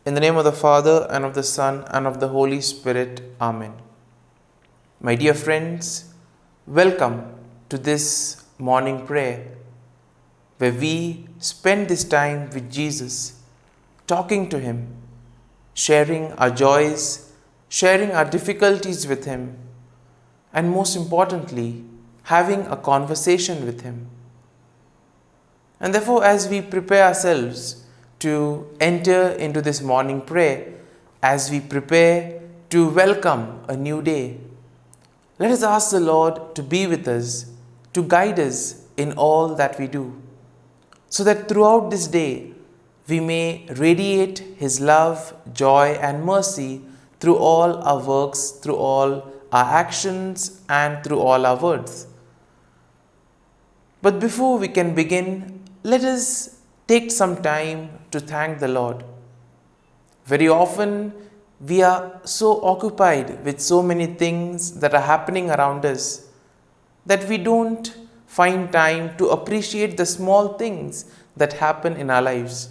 In the name of the Father, and of the Son, and of the Holy Spirit. Amen. My dear friends, welcome to this morning prayer, where we spend this time with Jesus, talking to Him, sharing our joys, sharing our difficulties with Him, and most importantly, having a conversation with Him. And therefore, as we prepare ourselves to enter into this morning prayer, as we prepare to welcome a new day, let us ask the Lord to be with us, to guide us in all that we do, so that throughout this day we may radiate His love, joy and mercy through all our works, through all our actions and through all our words. But before we can begin, let us take some time to thank the Lord. Very often we are so occupied with so many things that are happening around us that we don't find time to appreciate the small things that happen in our lives.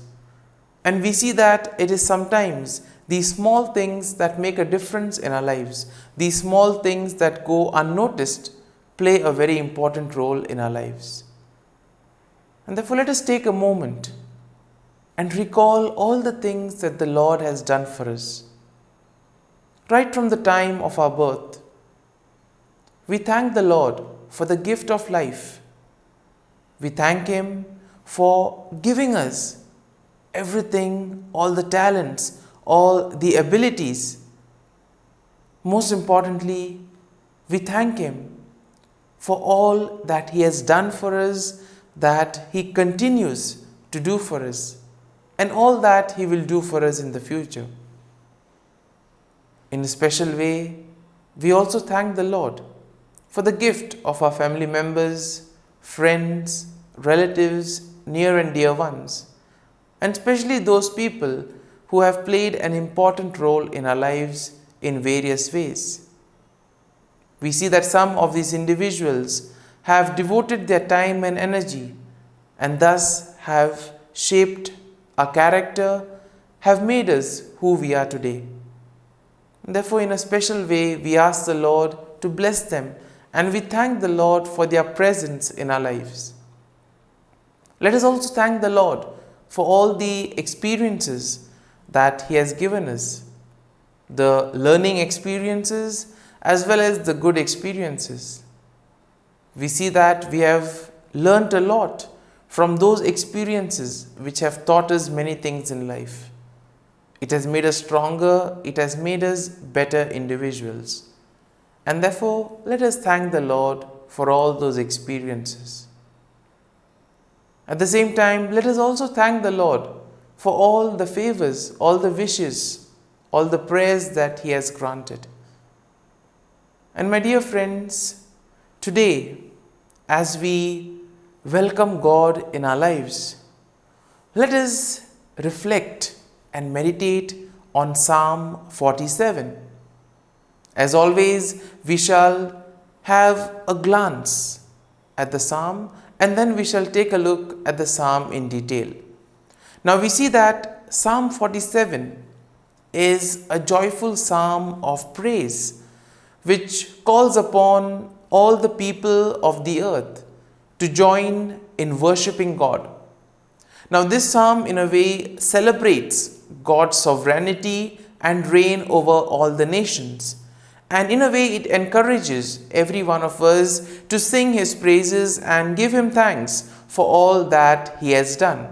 And we see that it is sometimes these small things that make a difference in our lives. These small things that go unnoticed play a very important role in our lives. And therefore, let us take a moment and recall all the things that the Lord has done for us. Right from the time of our birth, we thank the Lord for the gift of life. We thank Him for giving us everything, all the talents, all the abilities. Most importantly, we thank Him for all that He has done for us, that He continues to do for us, and all that He will do for us in the future. In a special way, we also thank the Lord for the gift of our family members, friends, relatives, near and dear ones, and especially those people who have played an important role in our lives in various ways. We see that some of these individuals have devoted their time and energy and thus have shaped our character, have made us who we are today. And therefore, in a special way, we ask the Lord to bless them, and we thank the Lord for their presence in our lives. Let us also thank the Lord for all the experiences that He has given us, the learning experiences as well as the good experiences. We see that we have learnt a lot from those experiences which have taught us many things in life. It has made us stronger, it has made us better individuals. And therefore, let us thank the Lord for all those experiences. At the same time, let us also thank the Lord for all the favors, all the wishes, all the prayers that He has granted. And my dear friends, today, as we welcome God in our lives, let us reflect and meditate on Psalm 47. As always, we shall have a glance at the Psalm, and then we shall take a look at the Psalm in detail. Now we see that Psalm 47 is a joyful psalm of praise, which calls upon all the people of the earth to join in worshipping God. Now this psalm in a way celebrates God's sovereignty and reign over all the nations. And in a way it encourages every one of us to sing His praises and give Him thanks for all that He has done.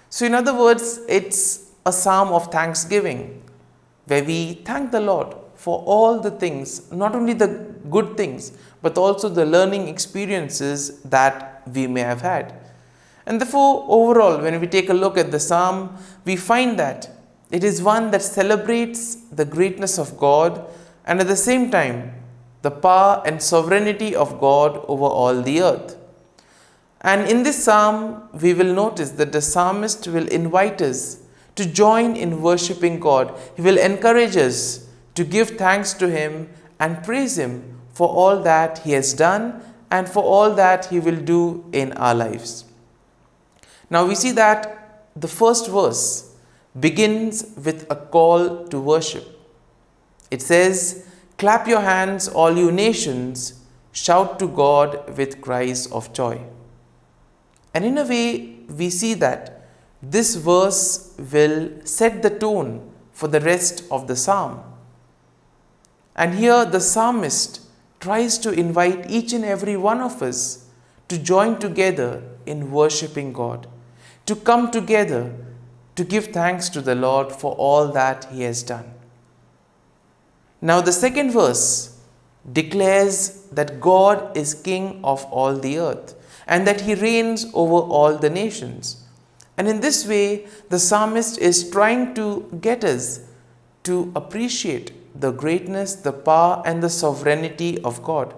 So in other words, it's a psalm of thanksgiving, where we thank the Lord for all the things, not only the good things, but also the learning experiences that we may have had. And therefore, overall, when we take a look at the psalm, we find that it is one that celebrates the greatness of God and at the same time, the power and sovereignty of God over all the earth. And in this psalm, we will notice that the psalmist will invite us to join in worshipping God. He will encourage us to give thanks to Him and praise Him for all that He has done and for all that He will do in our lives. Now we see that the first verse begins with a call to worship. It says, "Clap your hands, all you nations, shout to God with cries of joy." And in a way, we see that this verse will set the tone for the rest of the psalm. And here the psalmist tries to invite each and every one of us to join together in worshipping God, to come together to give thanks to the Lord for all that He has done. Now the second verse declares that God is King of all the earth and that He reigns over all the nations. And in this way, the psalmist is trying to get us to appreciate the greatness, the power, and the sovereignty of God.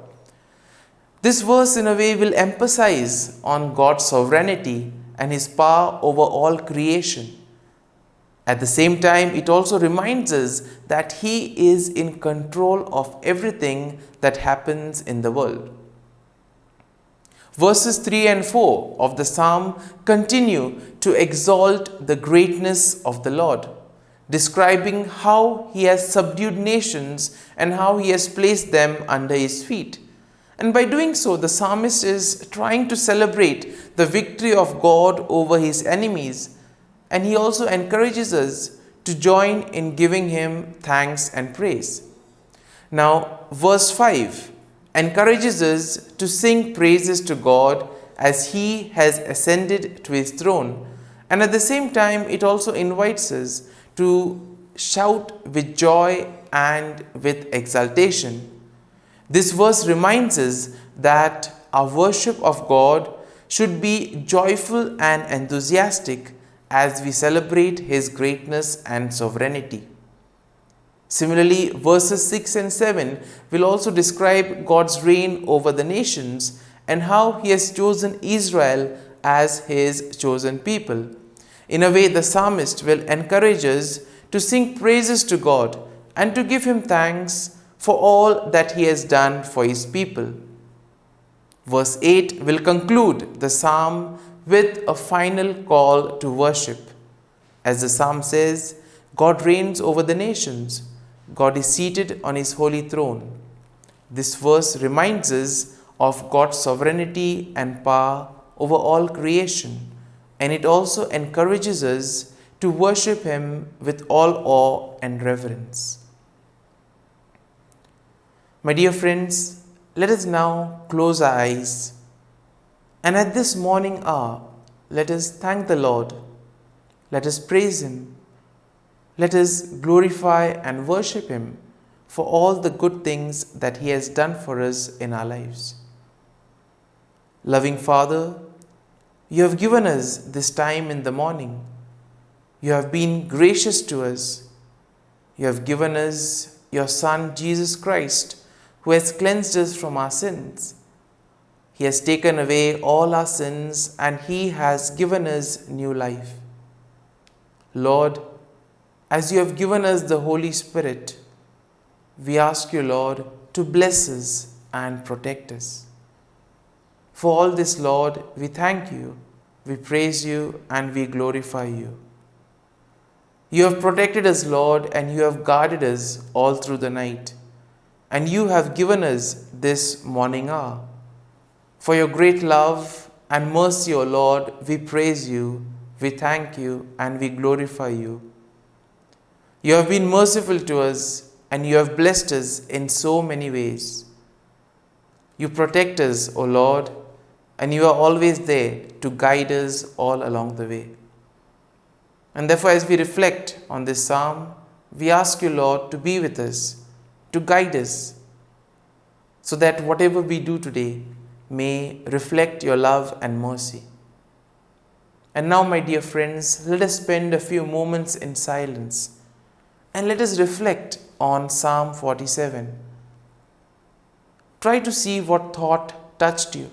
This verse, in a way, will emphasize on God's sovereignty and His power over all creation. At the same time, it also reminds us that He is in control of everything that happens in the world. Verses 3 and 4 of the psalm continue to exalt the greatness of the Lord, describing how He has subdued nations and how He has placed them under His feet. And by doing so, the psalmist is trying to celebrate the victory of God over His enemies, and he also encourages us to join in giving Him thanks and praise. Now, verse 5 encourages us to sing praises to God as He has ascended to His throne, and at the same time, it also invites us to shout with joy and with exultation. This verse reminds us that our worship of God should be joyful and enthusiastic as we celebrate His greatness and sovereignty. Similarly, verses 6 and 7 will also describe God's reign over the nations and how He has chosen Israel as His chosen people. In a way, the psalmist will encourage us to sing praises to God and to give Him thanks for all that He has done for His people. Verse 8 will conclude the psalm with a final call to worship. As the psalm says, God reigns over the nations. God is seated on His holy throne. This verse reminds us of God's sovereignty and power over all creation, and it also encourages us to worship Him with all awe and reverence. My dear friends, let us now close our eyes, and at this morning hour, let us thank the Lord. Let us praise Him. Let us glorify and worship Him for all the good things that He has done for us in our lives. Loving Father, You have given us this time in the morning. You have been gracious to us. You have given us Your Son, Jesus Christ, who has cleansed us from our sins. He has taken away all our sins and He has given us new life. Lord, as You have given us the Holy Spirit, we ask You, Lord, to bless us and protect us. For all this, Lord, we thank You, we praise You, and we glorify You. You have protected us, Lord, and You have guarded us all through the night, and You have given us this morning hour. For Your great love and mercy, O Lord, we praise You, we thank You, and we glorify You. You have been merciful to us, and You have blessed us in so many ways. You protect us, O Lord, and You are always there to guide us all along the way. And therefore, as we reflect on this psalm, we ask You, Lord, to be with us, to guide us, so that whatever we do today may reflect Your love and mercy. And now, my dear friends, let us spend a few moments in silence and let us reflect on Psalm 47. Try to see what thought touched you,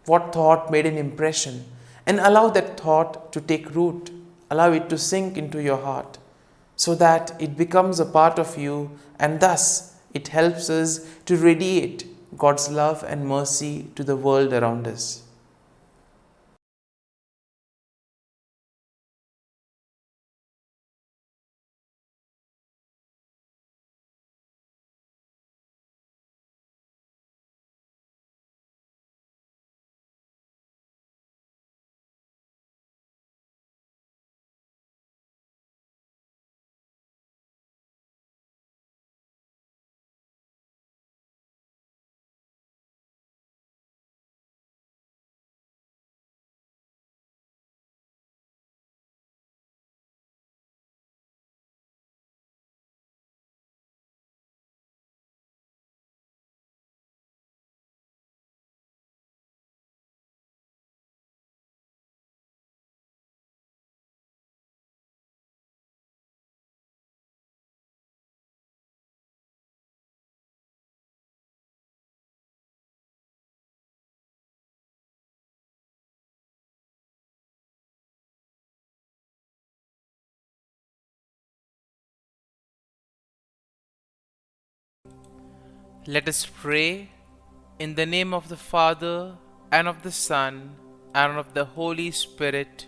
what thought made an impression, and allow that thought to take root. Allow it to sink into your heart so that it becomes a part of you, and thus it helps us to radiate God's love and mercy to the world around us. Let us pray in the name of the Father, and of the Son, and of the Holy Spirit.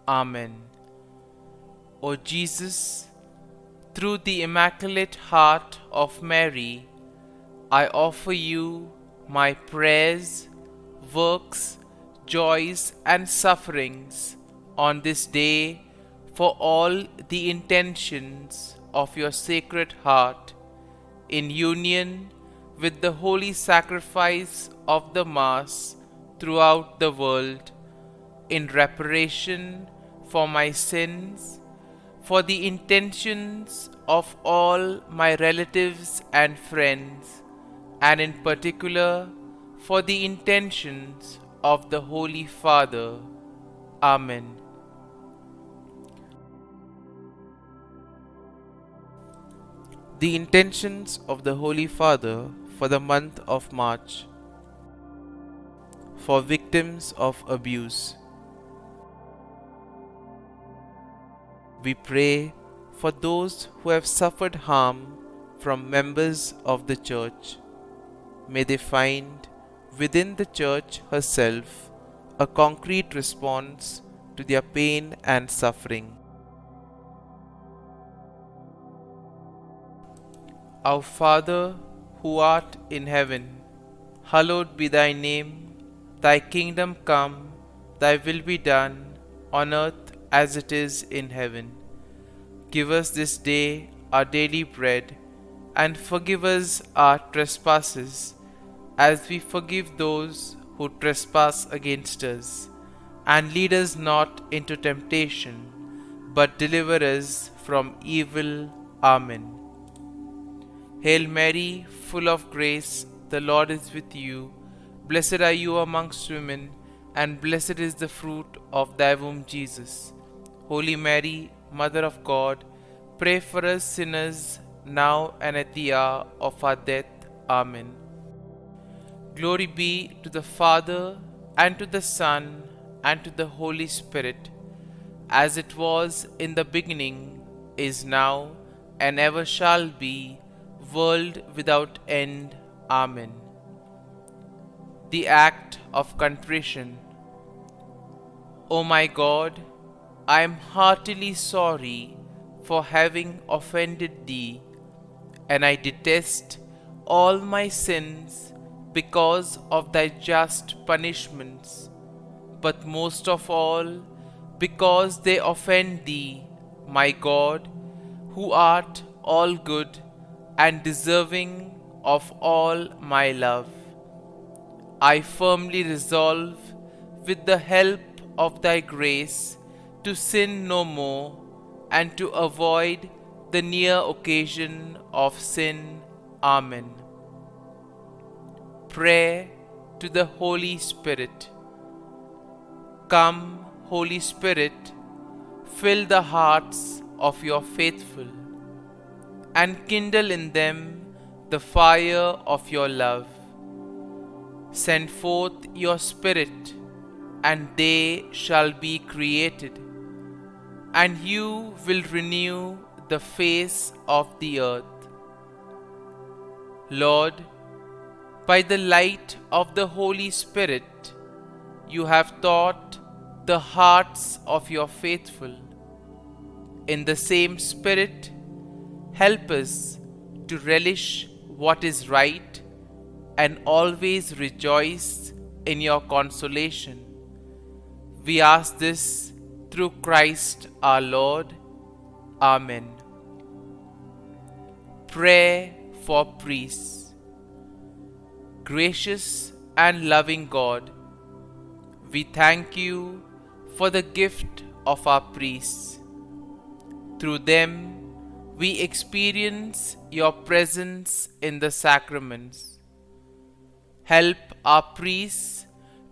Amen. O Jesus, through the Immaculate Heart of Mary, I offer you my prayers, works, joys, and sufferings on this day for all the intentions of your Sacred Heart, in union with the holy sacrifice of the Mass throughout the world, in reparation for my sins, for the intentions of all my relatives and friends, and in particular for the intentions of the Holy Father. Amen. The intentions of the Holy Father for the month of March. For victims of abuse. We pray for those who have suffered harm from members of the Church. May they find within the Church herself a concrete response to their pain and suffering. Our Father, who art in heaven, hallowed be thy name. Thy kingdom come, thy will be done, on earth as it is in heaven. Give us this day our daily bread, and forgive us our trespasses, as we forgive those who trespass against us. And lead us not into temptation, but deliver us from evil. Amen. Hail Mary, full of grace, the Lord is with you. Blessed are you amongst women, and blessed is the fruit of thy womb, Jesus. Holy Mary, Mother of God, pray for us sinners, now and at the hour of our death. Amen. Glory be to the Father, and to the Son, and to the Holy Spirit, as it was in the beginning, is now, and ever shall be, world without end. Amen. The act of contrition. O my God, I am heartily sorry for having offended thee, and I detest all my sins because of thy just punishments, but most of all because they offend thee, my God, who art all good and deserving of all my love. I firmly resolve, with the help of thy grace, to sin no more, and to avoid the near occasion of sin. Amen. Prayer to the Holy Spirit. Come, Holy Spirit, fill the hearts of your faithful, and kindle in them the fire of your love. Send forth your Spirit, and they shall be created, and you will renew the face of the earth. Lord, by the light of the Holy Spirit, you have taught the hearts of your faithful. In the same Spirit, help us to relish what is right and always rejoice in your consolation. We ask this through Christ our Lord. Amen. Prayer for priests. Gracious and loving God, we thank you for the gift of our priests. Through them, we experience your presence in the sacraments. Help our priests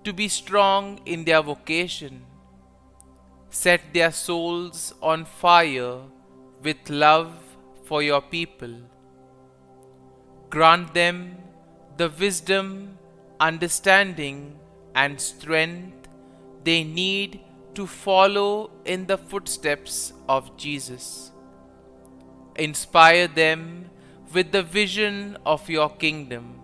to be strong in their vocation. Set their souls on fire with love for your people. Grant them the wisdom, understanding, and strength they need to follow in the footsteps of Jesus. Inspire them with the vision of your kingdom.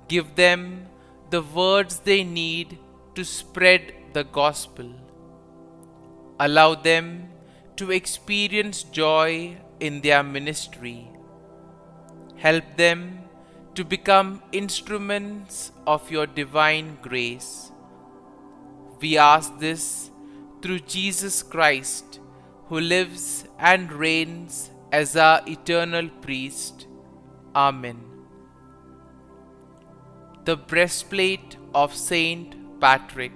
Give them the words they need to spread the gospel. Allow them to experience joy in their ministry. Help them to become instruments of your divine grace. We ask this through Jesus Christ, who lives and reigns as our eternal priest. Amen. The breastplate of Saint Patrick.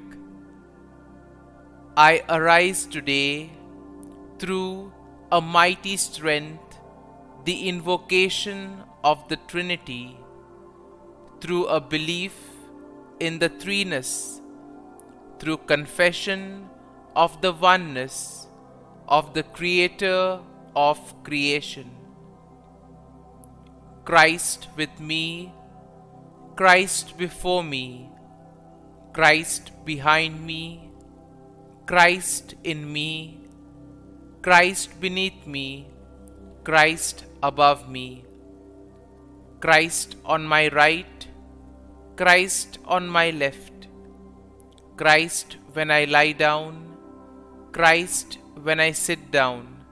I arise today through a mighty strength, the invocation of the Trinity, through a belief in the threeness, through confession of the oneness of the Creator of creation. Christ with me, Christ before me, Christ behind me, Christ in me, Christ beneath me, Christ above me, Christ on my right, Christ on my left, Christ when I lie down, Christ when I sit down,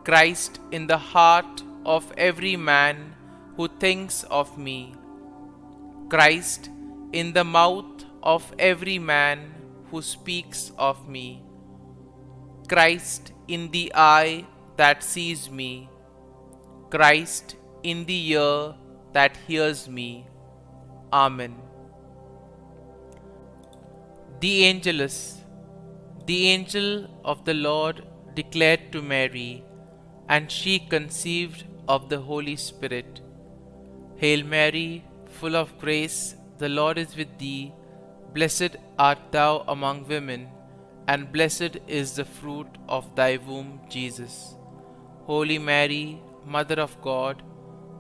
Christ in the heart of every man who thinks of me, Christ in the mouth of every man who speaks of me, Christ in the eye that sees me, Christ in the ear that hears me. Amen. The Angelus. The angel of the Lord declared to Mary, and she conceived of the Holy Spirit. Hail Mary, full of grace, the Lord is with thee. Blessed art thou among women, and blessed is the fruit of thy womb, Jesus. Holy Mary, Mother of God,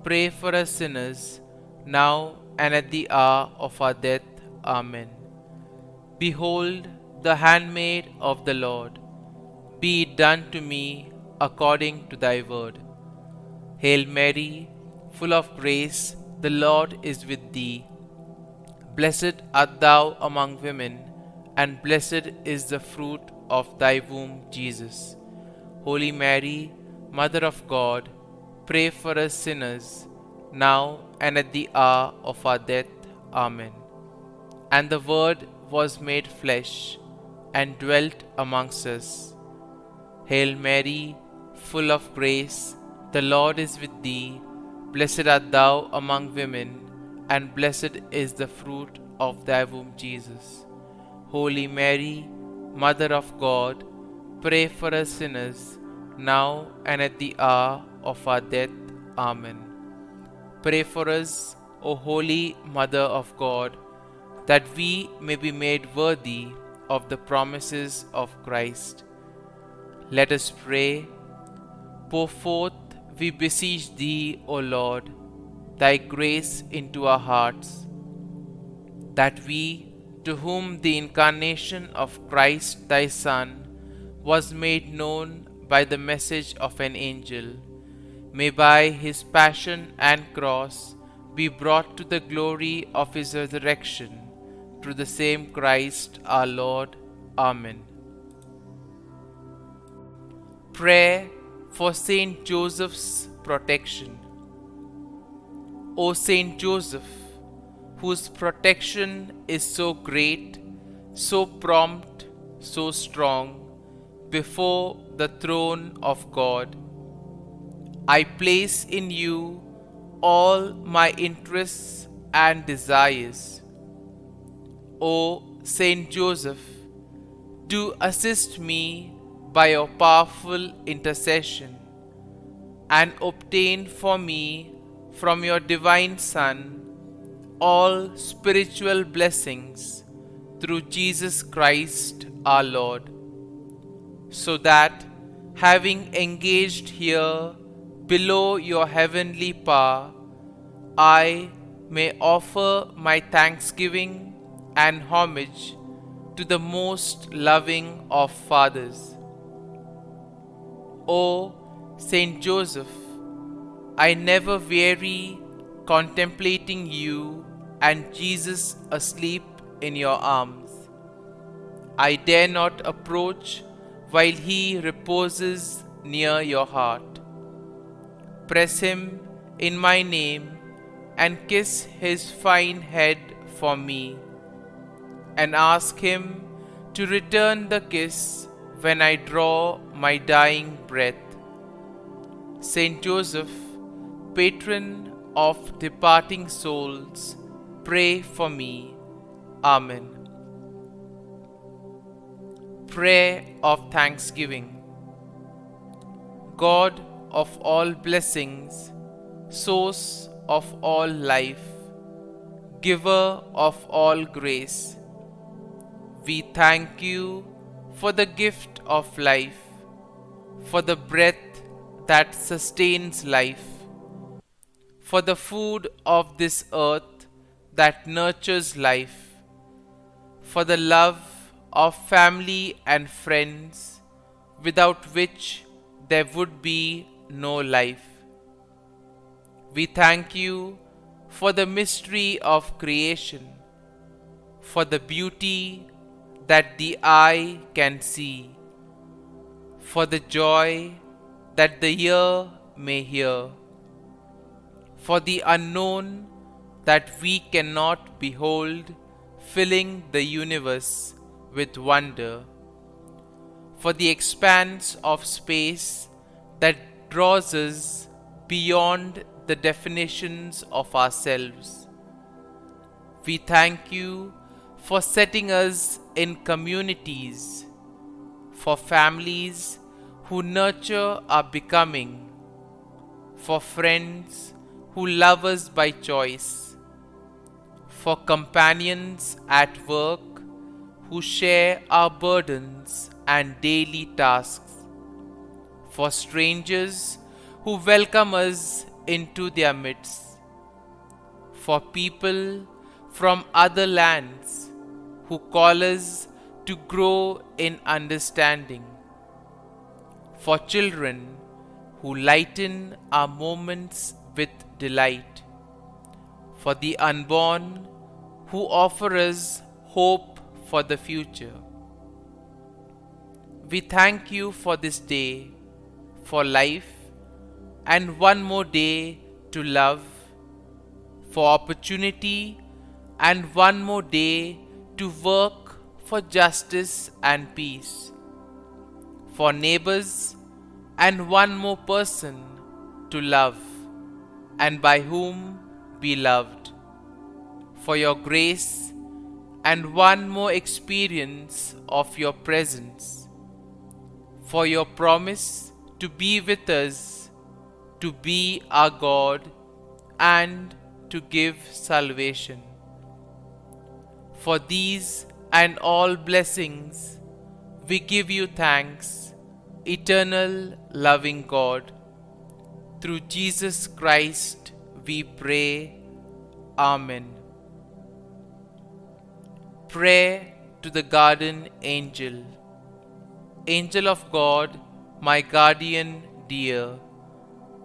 pray for us sinners, now and at the hour of our death. Amen. Behold, the handmaid of the Lord. Be it done to me according to thy word. Hail Mary, full of grace, the Lord is with thee. Blessed art thou among women, and blessed is the fruit of thy womb, Jesus. Holy Mary, Mother of God, pray for us sinners, now and at the hour of our death. Amen. And the Word was made flesh, and dwelt amongst us. Hail Mary, full of grace, the Lord is with thee. Blessed art thou among women, and blessed is the fruit of thy womb, Jesus. Holy Mary, Mother of God, pray for us sinners, now and at the hour of our death. Amen. Pray for us, O Holy Mother of God, that we may be made worthy of the promises of Christ. Let us pray. Pour forth, we beseech thee, O Lord, thy grace into our hearts, that we, to whom the incarnation of Christ thy Son was made known by the message of an angel, may by his passion and cross be brought to the glory of his resurrection, through the same Christ our Lord. Amen. Prayer for Saint Joseph's protection. O Saint Joseph, whose protection is so great, so prompt, so strong, before the throne of God, I place in you all my interests and desires. O Saint Joseph, do assist me by your powerful intercession, and obtain for me from your divine Son all spiritual blessings through Jesus Christ our Lord, so that, having engaged here below your heavenly power, I may offer my thanksgiving and homage to the most loving of fathers. O Saint Joseph, I never weary contemplating you and Jesus asleep in your arms. I dare not approach while he reposes near your heart. Press him in my name and kiss his fine head for me, and ask him to return the kiss when I draw my dying breath. Saint Joseph, patron of departing souls, pray for me. Amen. Prayer of Thanksgiving. God of all blessings, source of all life, giver of all grace, we thank you for the gift of life, for the breath that sustains life, for the food of this earth that nurtures life, for the love of family and friends, without which there would be no life. We thank you for the mystery of creation, for the beauty that the eye can see, for the joy that the ear may hear, for the unknown that we cannot behold, filling the universe with wonder, for the expanse of space that draws us beyond the definitions of ourselves. We thank you for setting us in communities, for families who nurture our becoming, for friends who love us by choice, for companions at work who share our burdens and daily tasks, for strangers who welcome us into their midst, for people from other lands who call us to grow in understanding, for children who lighten our moments with delight, for the unborn who offer us hope for the future. We thank you for this day, for life, and one more day to love, for opportunity, and one more day to work for justice and peace, for neighbors, and one more person to love, and by whom be loved, for your grace, and one more experience of your presence, for your promise to be with us, to be our God, and to give salvation. For these and all blessings, we give you thanks, eternal loving God. Through Jesus Christ we pray. Amen. Prayer to the Garden Angel. Angel of God, my guardian dear,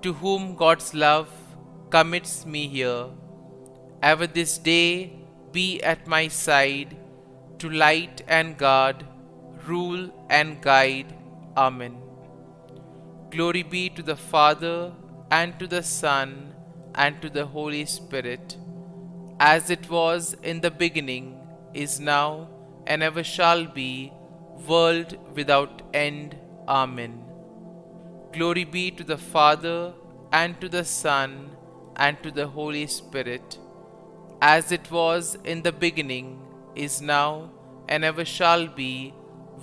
to whom God's love commits me here, ever this day be at my side, to light and guard, rule and guide. Amen. Glory be to the Father, and to the Son, and to the Holy Spirit, as it was in the beginning, is now, and ever shall be, world without end. Amen. Glory be to the Father, and to the Son, and to the Holy Spirit, as it was in the beginning, is now, and ever shall be,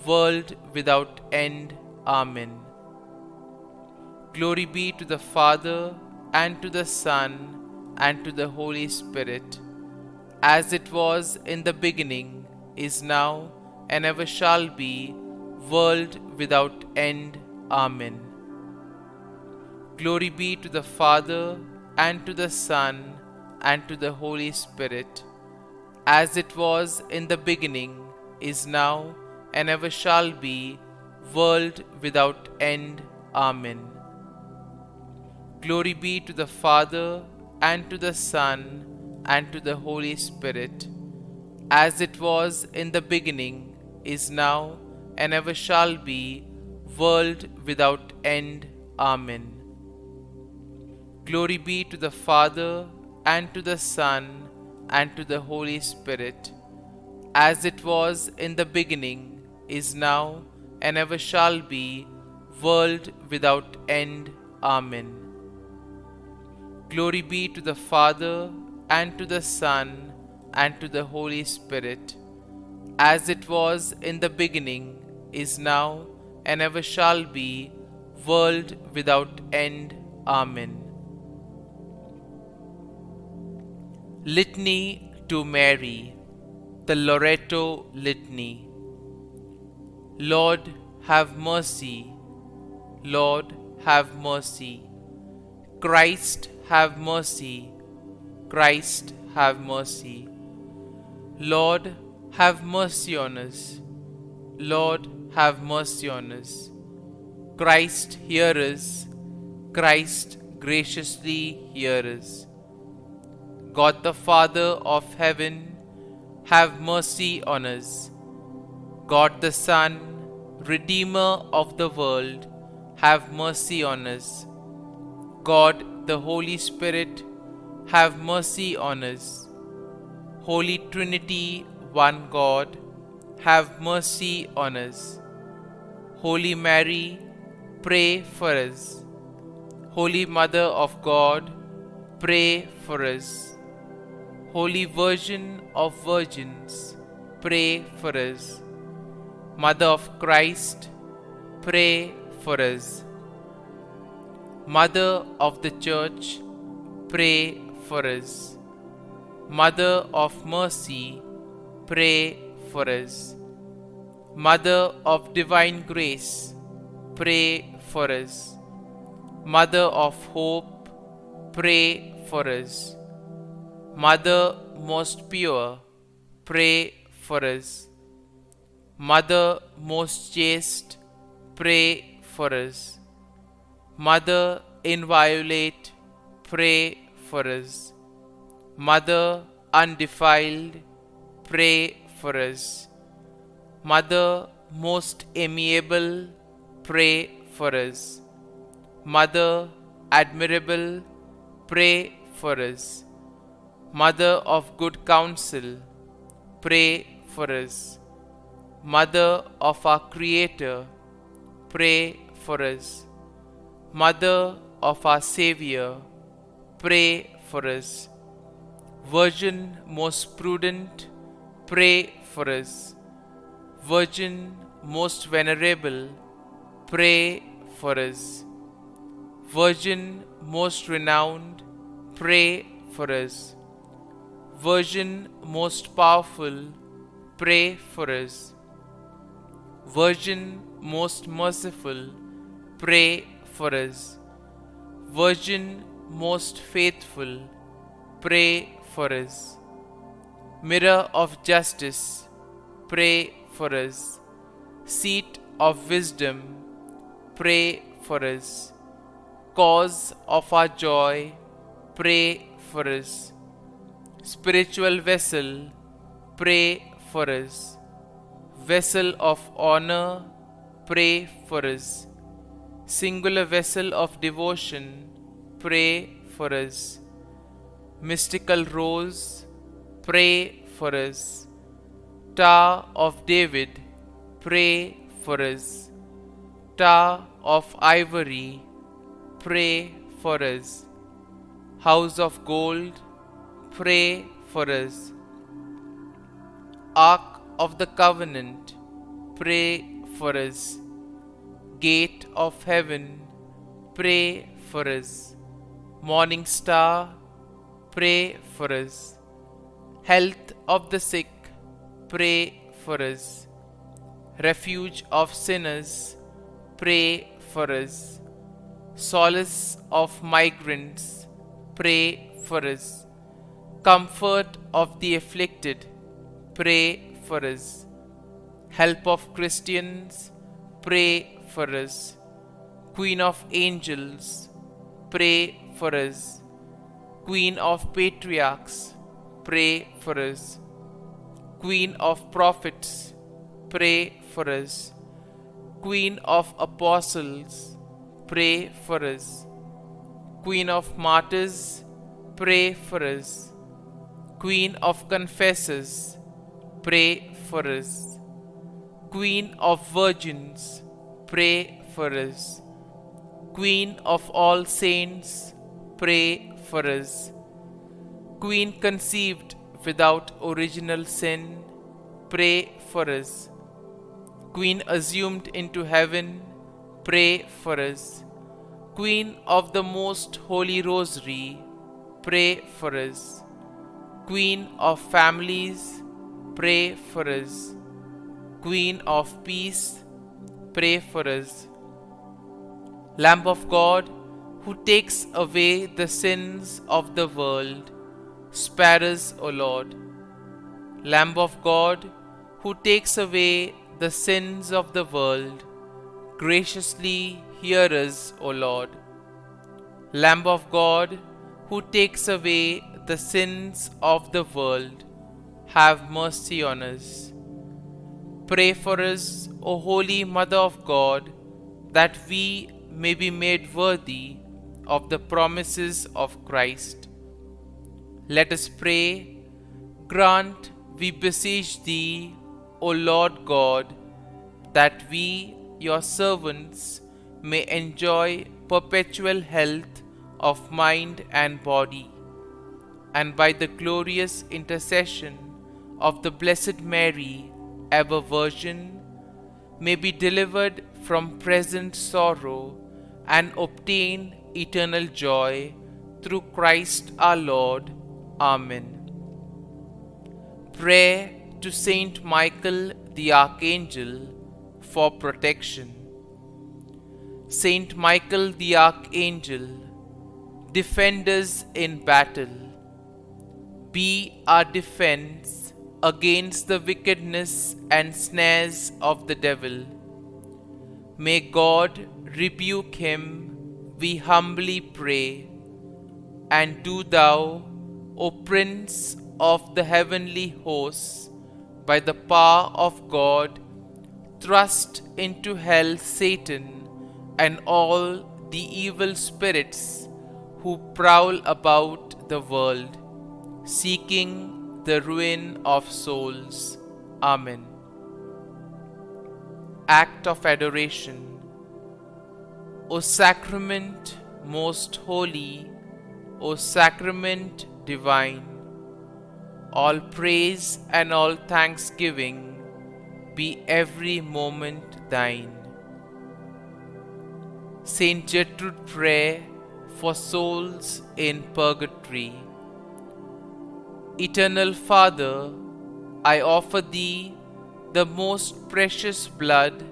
world without end. Amen. Glory be to the Father, and to the Son, and to the Holy Spirit, as it was in the beginning, is now, and ever shall be, world without end. Amen. Glory be to the Father, and to the Son, and to the Holy Spirit, as it was in the beginning, is now, and ever shall be, world without end. Amen. Glory be to the Father, and to the Son, and to the Holy Spirit, as it was in the beginning, is now, and ever shall be, world without end. Amen. Glory be to the Father, and to the Son, and to the Holy Spirit, as it was in the beginning, is now, and ever shall be, world without end. Amen. Glory be to the Father, and to the Son, and to the Holy Spirit, as it was in the beginning, is now, and ever shall be, world without end. Amen. Litany to Mary, the Loreto Litany. Lord, have mercy. Lord, have mercy. Christ, have mercy. Christ, have mercy. Lord, have mercy on us. Lord, have mercy on us. Christ, hear us. Christ, graciously hear us. God the Father of heaven, have mercy on us. God the Son, Redeemer of the world, have mercy on us. God the Holy Spirit, have mercy on us. Holy Trinity, one God, have mercy on us. Holy Mary, pray for us. Holy Mother of God, pray for us. Holy Virgin of Virgins, pray for us. Mother of Christ, pray for us. Mother of the Church, pray for us. Mother of Mercy, pray for us. Mother of Divine Grace, pray for us. Mother of Hope, pray for us. Mother most pure, pray for us. Mother most chaste, pray for us. Mother inviolate, pray for us. Mother undefiled, pray for us. Mother most amiable, pray for us. Mother admirable, pray for us. Mother of good counsel, pray for us. Mother of our Creator, pray for us. Mother of our Savior, pray for us. Virgin most prudent, pray for us. Virgin most venerable, pray for us. Virgin most renowned, pray for us. Virgin most powerful, pray for us. Virgin most merciful, pray for us. Virgin most faithful, pray for us. Mirror of justice, pray for us. Seat of wisdom, pray for us. Cause of our joy, pray for us. Spiritual vessel, pray for us. Vessel of honor, pray for us. Singular vessel of devotion, pray for us. Mystical rose, pray for us. Tower of David, pray for us. Tower of ivory, pray for us. House of gold, pray for us. Ark of the covenant, pray for us. Gate of heaven, pray for us. Morning star, pray for us. Health of the sick, pray for us. Refuge of sinners, pray for us. Solace of migrants, pray for us. Comfort of the afflicted, pray for us. Help of Christians, pray for us. Queen of angels, pray for us. Queen of Patriarchs, pray for us. Queen of Prophets, pray for us. Queen of Apostles, pray for us. Queen of Martyrs, pray for us. Queen of Confessors, pray for us. Queen of Virgins, pray for us. Queen of all saints, pray for us. Queen conceived without original sin, pray for us. Queen assumed into heaven, pray for us. Queen of the Most Holy Rosary, pray for us. Queen of Families, pray for us. Queen of Peace, pray for us. Lamb of God, who takes away the sins of the world, spare us, O Lord. Lamb of God, who takes away the sins of the world, graciously hear us, O Lord. Lamb of God, who takes away the sins of the world, have mercy on us. Pray for us, O Holy Mother of God, that we may be made worthy of the promises of Christ. Let us pray. Grant, we beseech Thee, O Lord God, that we, Your servants, may enjoy perpetual health of mind and body, and by the glorious intercession of the Blessed Mary, ever Virgin, may be delivered from present sorrow and obtain eternal joy through Christ our Lord. Amen. Prayer to Saint Michael the Archangel for protection. Saint Michael the Archangel, defend us in battle. Be our defense against the wickedness and snares of the devil. May God rebuke him, we humbly pray. And do Thou, O Prince of the heavenly hosts, by the power of God, thrust into hell Satan and all the evil spirits who prowl about the world, seeking the ruin of souls. Amen. Act of Adoration. O Sacrament most holy, O Sacrament divine, all praise and all thanksgiving be every moment Thine. Saint Gertrude Prayer for souls in purgatory. Eternal Father, I offer Thee the most precious blood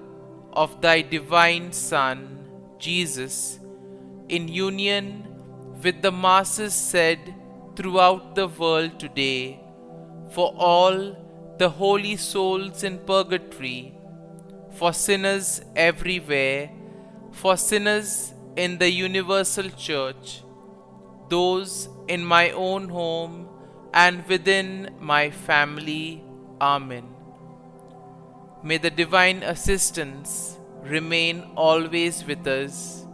of Thy divine Son, Jesus, in union with the masses said throughout the world today, for all the holy souls in purgatory, for sinners everywhere, for sinners in the universal church, those in my own home and within my family. Amen. May the divine assistance remain always with us,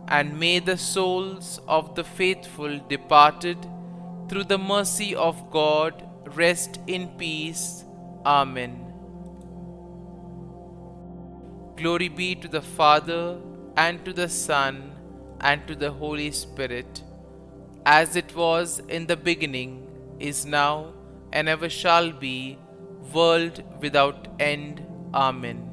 and may the souls of the faithful departed through the mercy of God rest in peace. Amen. Glory be to the Father, and to the Son, and to the Holy Spirit, as it was in the beginning, is now, and ever shall be, world without end. Amen.